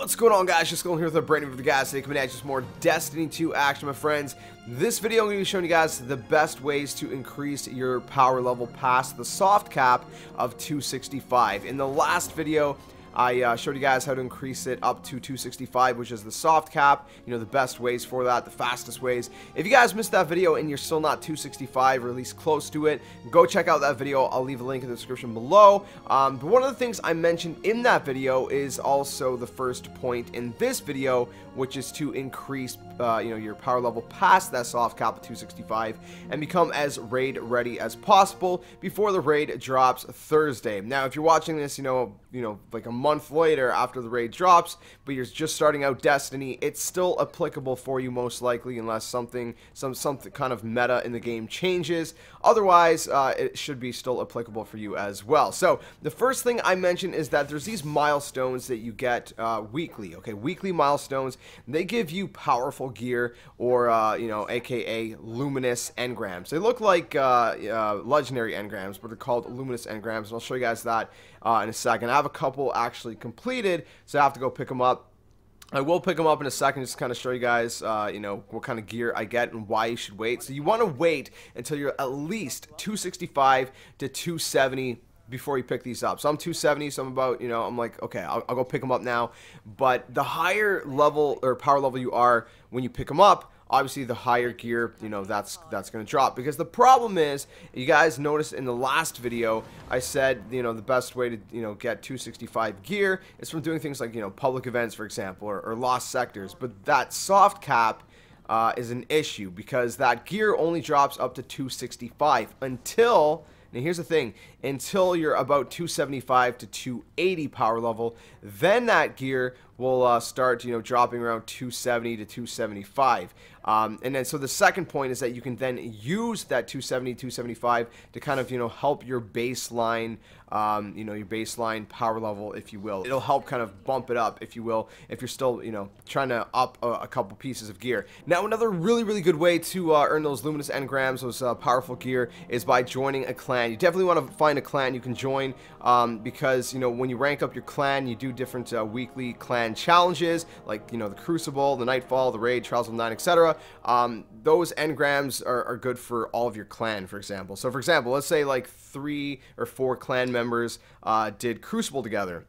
What's going on, guys? Just going here with a brand new video, guys. Today coming at you with more Destiny 2 action, my friends. This video I'm going to be showing you guys the best ways to increase your power level past the soft cap of 265. In the last video, I showed you guys how to increase it up to 265, which is the soft cap, you know, the best ways for that, the fastest ways. If you guys missed that video and you're still not 265 or at least close to it, go check out that video. I'll leave a link in the description below. But one of the things I mentioned in that video is also the first point in this video, which is to increase you know, your power level past that soft cap of 265 and become as raid ready as possible before the raid drops Thursday. Now, if you're watching this, you know, like a month later after the raid drops, but you're just starting out Destiny, it's still applicable for you most likely, unless something kind of meta in the game changes. Otherwise, it should be still applicable for you as well. So the first thing I mentioned is that there's these milestones that you get weekly. Okay, weekly milestones. They give you powerful gear, or you know, aka luminous engrams. They look like legendary engrams, but they're called luminous engrams, and I'll show you guys that in a second. I have a couple actually completed, so I have to go pick them up. I will pick them up in a second, just to kind of show you guys, you know, what kind of gear I get and why you should wait. So you want to wait until you're at least 265 to 270 before you pick these up. So I'm 270, so I'm about, you know, I'm like, okay, I'll go pick them up now. But the higher level or power level you are when you pick them up, obviously the higher gear, you know, that's going to drop. Because the problem is, you guys noticed in the last video, I said, you know, the best way to, you know, get 265 gear is from doing things like, you know, public events, for example, or lost sectors. But that soft cap is an issue, because that gear only drops up to 265 until... Now here's the thing, until you're about 275 to 280 power level, then that gear will start, you know, dropping around 270 to 275. And then so the second point is that you can then use that 270, 275 to kind of, you know, help your baseline, you know, your baseline power level, if you will. It'll help kind of bump it up, if you will, if you're still, you know, trying to up a couple pieces of gear. Now, another really good way to earn those luminous engrams, those powerful gear, is by joining a clan. You definitely want to find a clan you can join, because, you know, when you rank up your clan, you do different weekly clan challenges, like, you know, the Crucible, the Nightfall, the Raid, Trials of 9, etc. Those engrams are good for all of your clan, for example. So, for example, let's say like 3 or 4 clan members did Crucible together.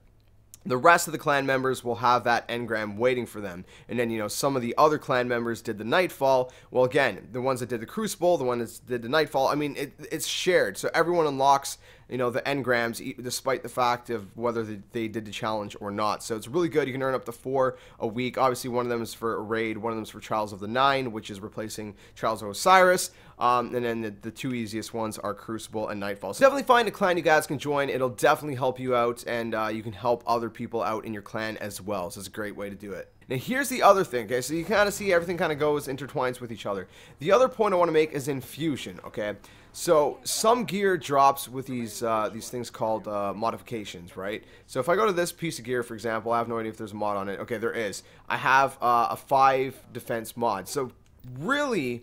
The rest of the clan members will have that engram waiting for them. And then, you know, some of the other clan members did the Nightfall. Well, again, the ones that did the Crucible, the ones that did the Nightfall, I mean, it's shared. So everyone unlocks, you know, the engrams, despite the fact of whether they did the challenge or not. So it's really good. You can earn up to 4 a week. Obviously, one of them is for a raid. One of them is for Trials of the 9, which is replacing Trials of Osiris. And then the 2 easiest ones are Crucible and Nightfall. So definitely find a clan you guys can join. It'll definitely help you out, and you can help other people out in your clan as well. So it's a great way to do it. Now, here's the other thing, okay? So you kind of see everything kind of goes, intertwines with each other. The other point I want to make is Infusion, okay? So some gear drops with these things called modifications, right? So if I go to this piece of gear, for example, I have no idea if there's a mod on it. Okay, there is. I have a 5 defense mod. So really,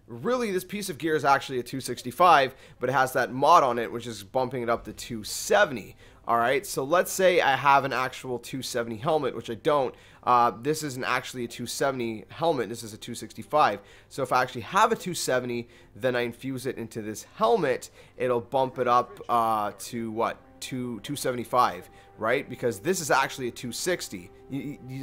this piece of gear is actually a 265, but it has that mod on it, which is bumping it up to 270. Alright, so let's say I have an actual 270 helmet, which I don't. This isn't actually a 270 helmet, this is a 265. So if I actually have a 270, then I infuse it into this helmet, it'll bump it up to what? 275, right? Because this is actually a 260.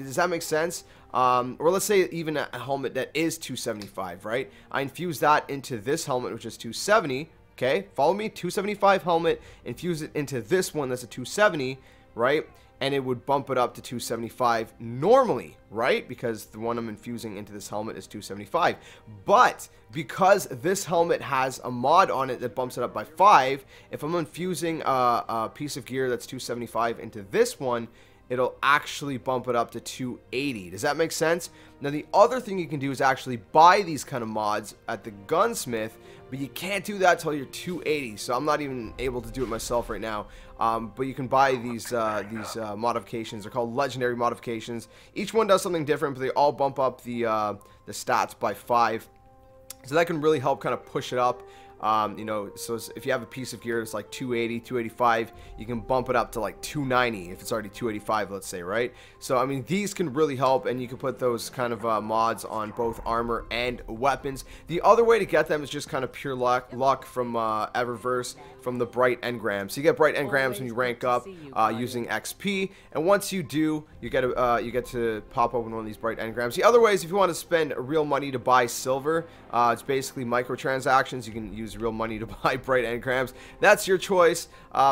Does that make sense? Or let's say even a helmet that is 275, right? I infuse that into this helmet, which is 270. Okay, follow me, 275 helmet, infuse it into this one that's a 270, right? And it would bump it up to 275 normally, right? Because the one I'm infusing into this helmet is 275. But because this helmet has a mod on it that bumps it up by 5, if I'm infusing a piece of gear that's 275 into this one, it'll actually bump it up to 280. Does that make sense? Now, the other thing you can do is actually buy these kind of mods at the gunsmith, but you can't do that till you're 280. So I'm not even able to do it myself right now. But you can buy these modifications. They're called legendary modifications. Each one does something different, but they all bump up the stats by 5. So that can really help kind of push it up You know, so if you have a piece of gear that's like 280, 285, you can bump it up to like 290 if it's already 285, let's say, right? So I mean, these can really help, and you can put those kind of mods on both armor and weapons. The other way to get them is just kind of pure luck from Eververse, from the bright engrams. So you get bright engrams when you rank up using XP, and once you do, you get to pop open one of these bright engrams. The other way is if you want to spend real money to buy silver, it's basically microtransactions. You can use real money to buy bright engrams. That's your choice.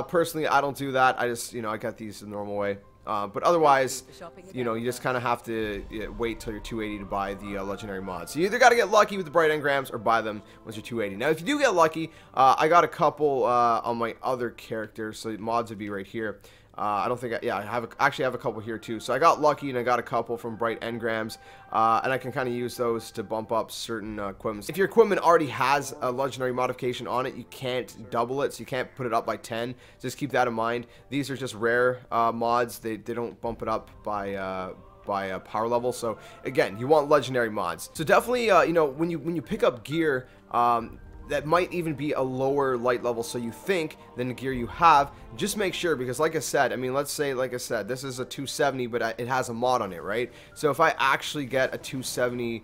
Personally, I don't do that. I just, you know, I got these the normal way. But otherwise, you know, you just kind of have to wait till you're 280 to buy the legendary mods. So you either got to get lucky with the bright engrams or buy them once you're 280. Now, if you do get lucky, I got a couple on my other characters, so mods would be right here. I don't think, I actually have a couple here too. So I got lucky and I got a couple from bright engrams, and I can kind of use those to bump up certain equipment. If your equipment already has a legendary modification on it, you can't double it, so you can't put it up by 10. Just keep that in mind. These are just rare mods. They don't bump it up by power level. So again, you want legendary mods. So definitely, you know, when you pick up gear, that might even be a lower light level, so you think, than the gear you have, just make sure, because like I said, I mean, let's say, like I said, this is a 270, but it has a mod on it, right? So if I actually get a 270,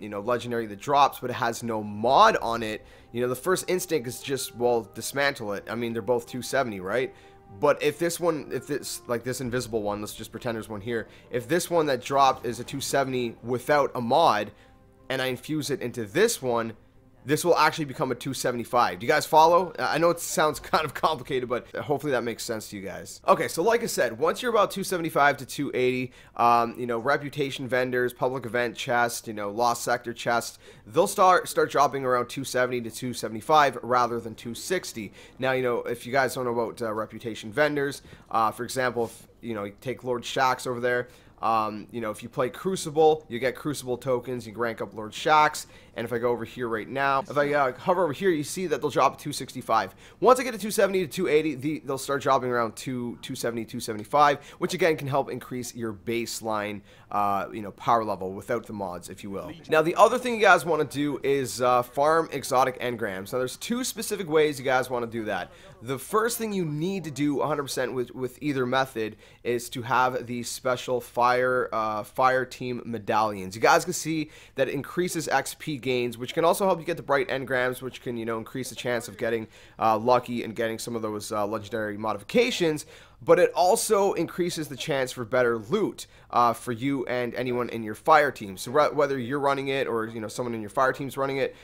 you know, legendary that drops, but it has no mod on it, you know, the first instinct is just, well, dismantle it. I mean, they're both 270, right? But if this one, if this, like this invisible one, let's just pretend there's one here, if this one that dropped is a 270 without a mod, and I infuse it into this one, this will actually become a 275. Do you guys follow? I know it sounds kind of complicated, but hopefully that makes sense to you guys. Okay, so like I said, once you're about 275 to 280, you know, reputation vendors, public event chests, you know, lost sector chests, they'll start dropping around 270 to 275 rather than 260. Now, you know, if you guys don't know about reputation vendors, for example, if, you know, you take Lord Shax over there, you know, if you play Crucible, you get Crucible tokens, you can rank up Lord Shax, and if I go over here right now, if I hover over here, you see that they'll drop to 265. Once I get to 270 to 280, they'll start dropping around 270, 275, which again can help increase your baseline, you know, power level without the mods, if you will. Now, the other thing you guys want to do is farm exotic engrams. Now, there's two specific ways you guys want to do that. The first thing you need to do 100% with either method is to have these special fire team medallions. You guys can see that it increases XP gains, which can also help you get the bright engrams, which can, you know, increase the chance of getting lucky and getting some of those legendary modifications. But it also increases the chance for better loot for you and anyone in your fire team. So whether you're running it or, you know, someone in your fire team's running it,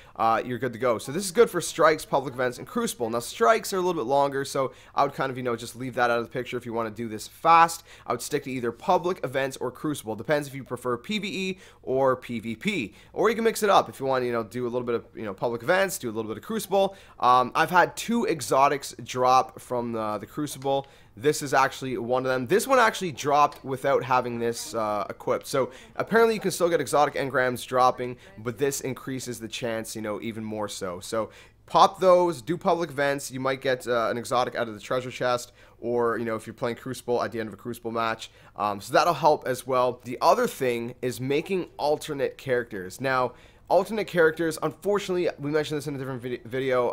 you're good to go. So this is good for strikes, public events, and Crucible. Now, strikes are a little bit longer, so I would kind of, you know, just leave that out of the picture if you want to do this fast. I would stick to either public events or Crucible. Depends if you prefer PvE or PvP. Or you can mix it up if you want to, you know, do a little bit of, you know, public events, do a little bit of Crucible. I've had 2 exotics drop from the Crucible. This is actually one of them. This one actually dropped without having this equipped. So apparently you can still get exotic engrams dropping, but this increases the chance, you know, even more so. So pop those, do public events. You might get an exotic out of the treasure chest, or, you know, if you're playing Crucible at the end of a Crucible match. So that'll help as well. The other thing is making alternate characters. Now, alternate characters, unfortunately, we mentioned this in a different video,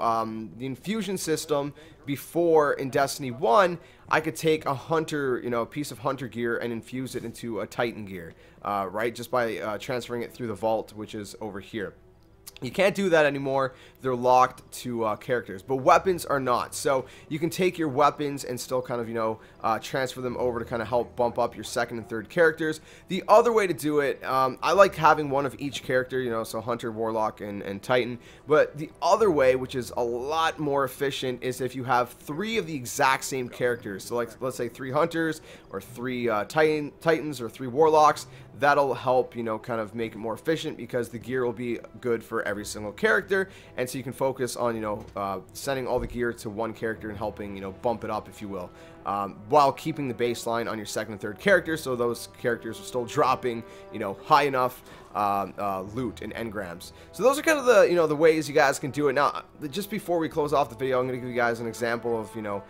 the Infusion system before in Destiny 1, I could take a hunter, you know, a piece of hunter gear and infuse it into a Titan gear, right, just by transferring it through the vault, which is over here. You can't do that anymore. They're locked to characters, but weapons are not. So you can take your weapons and still kind of, you know, transfer them over to kind of help bump up your second and third characters. The other way to do it, I like having one of each character, you know, so Hunter, Warlock, and Titan. But the other way, which is a lot more efficient, is if you have 3 of the exact same characters. So like, let's say 3 Hunters or 3 Titans or 3 Warlocks. That'll help, you know, kind of make it more efficient, because the gear will be good for every single character, and so you can focus on, you know, sending all the gear to one character and helping, you know, bump it up, if you will, while keeping the baseline on your second and third characters, so those characters are still dropping, you know, high enough loot and engrams. So those are kind of the, you know, the ways you guys can do it. Now, just before we close off the video, I'm going to give you guys an example of, you know,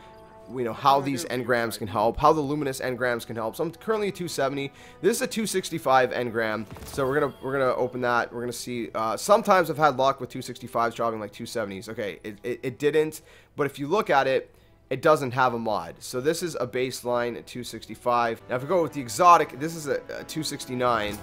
how these engrams can help, how the luminous engrams can help. So I'm currently at 270. This is a 265 engram, so we're gonna open that. We're gonna see. Sometimes I've had luck with 265s dropping like 270s. Okay, it didn't, but if you look at it, it doesn't have a mod. So this is a baseline at 265. Now if we go with the exotic, this is a 269.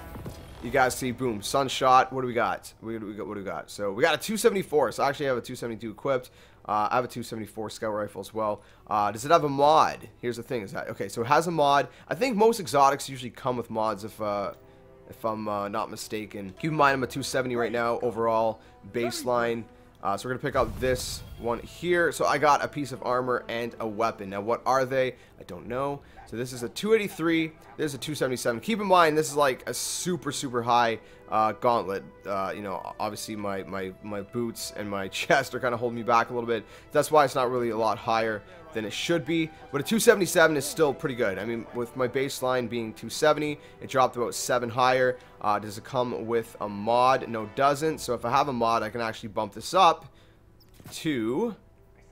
You guys see, boom, sunshot. What do we got? What do we got? So we got a 274. So I actually have a 272 equipped. I have a 274 scout rifle as well. Does it have a mod? Here's the thing: is that okay? So it has a mod. I think most exotics usually come with mods, if I'm not mistaken. Keep in mind, I'm a 270 right now overall baseline. So we're gonna pick up this one here. So I got a piece of armor and a weapon. Now what are they? I don't know. So this is a 283. This is a 277. Keep in mind, this is like a super high gauntlet. Obviously my boots and my chest are kind of holding me back a little bit. That's why it's not really a lot higher than it should be. But a 277 is still pretty good. I mean, with my baseline being 270, it dropped about 7 higher. Does it come with a mod? No, it doesn't. So if I have a mod, I can actually bump this up to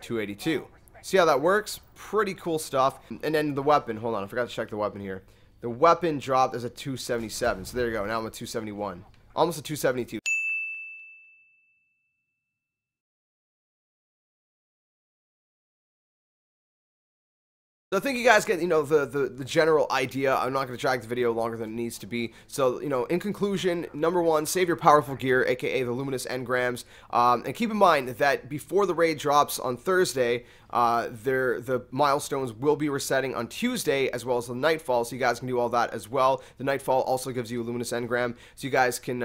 282. See how that works? Pretty cool stuff. And then the weapon, hold on, I forgot to check the weapon here. The weapon dropped as a 277. So there you go. Now I'm a 271. Almost a 272. So I think you guys get, the general idea. I'm not going to drag the video longer than it needs to be. So, in conclusion, number one, save your powerful gear, aka the luminous engrams. And keep in mind that before the raid drops on Thursday, the milestones will be resetting on Tuesday, as well as the nightfall, so you guys can do all that as well. The nightfall also gives you a luminous engram, so you guys can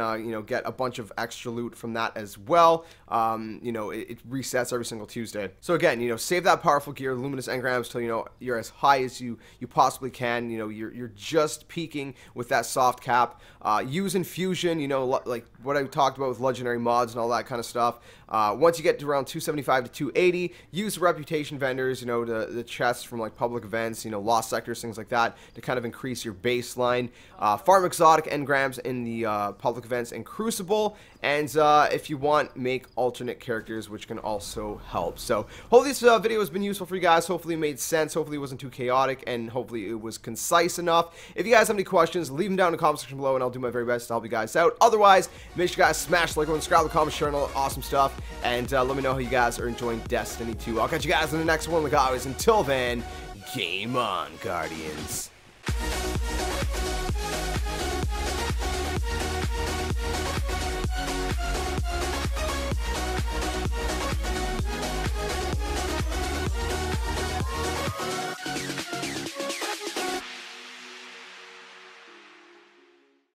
get a bunch of extra loot from that as well. It resets every single Tuesday. So again, save that powerful gear, luminous engrams, till you're as high as you possibly can. You're just peaking with that soft cap. Use Infusion, like what I talked about with legendary mods and all that kind of stuff. Once you get to around 275 to 280, use reputation vendors, the chests from like public events, lost sectors, things like that, to kind of increase your baseline. Farm exotic engrams in the public events and Crucible, and if you want, make alternate characters, which can also help. So hopefully this video has been useful for you guys. Hopefully it made sense. Hopefully it wasn't too chaotic, and hopefully it was concise enough. If you guys have any questions, leave them down in the comment section below, and I'll do my very best to help you guys out. Otherwise, make sure you guys smash the like button, subscribe to the comment, share, and all that awesome stuff, and let me know how you guys are enjoying Destiny 2. I'll catch you guys in the next one. Like always, until then, game on, Guardians.